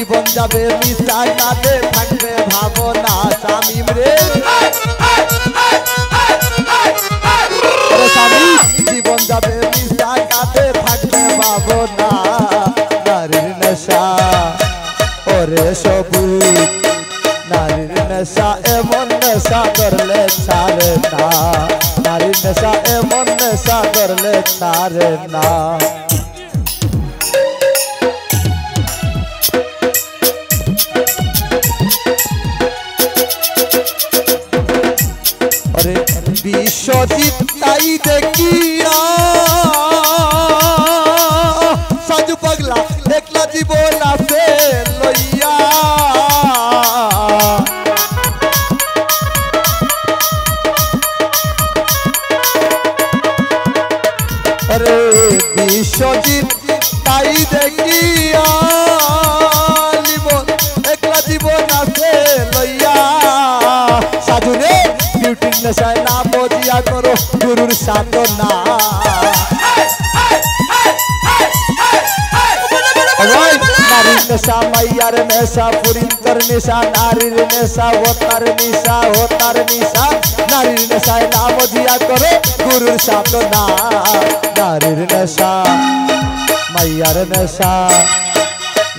জীবন যাবে মিশা কাঁধে থাকবে ভাবনা শামীম রে স্বামী জীবন যাবে মিশা কাঁধে থাকবে ভাবনা নারীর নেশা ওরে সবুজ নারীর নেশা এমন নেশা করলে ছাড়ে না নারীর নেশা এমন নেশা করলে ছাড়ে না अरे विश्वजित ताई देखिया साजू पगला एकला जीवना पे लइया अरे विश्वजित ताई देखिया एकला जीवना पे लइया साजू रे नशाय ना बोझिया करो गुरुर साधना नारी नेशा मैयार नेशा पुरिंतर निशा नारी नेशा होतार निशा नारी नेशा ना बोझिया करो गुरुर साधना नारी नेशा मैयार नेशा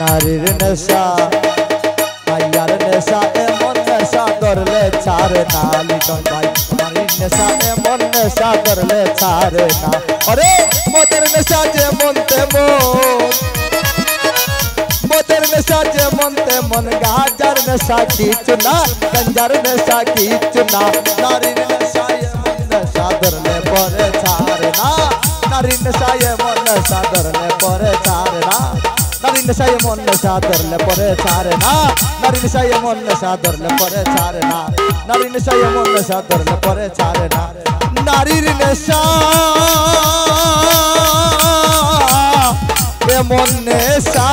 नारी नेशा मैयार नेशा एमन नेशा करले छाड़े ना लिटन भाई नारी नेशा एमन नेशा करले छाड़े ना अरे मोदर नेशा जे मन मोदर नेशा जे मन गाजर नेशा खींचना गंजर नेशा खींचना नारी नेशा एमन नेशा करले परे छाड़े ना नारी नेशा एमन नेशा करले परे छाड़े ना नारी नेशा एमन नेशा करले परे छाड़े ना नारी नेशा एमन नेशा करले परे छाड़े ना नारी नेशा एमन नेशा करले परे छाड़े ना नारीर नेशा एमन नेशा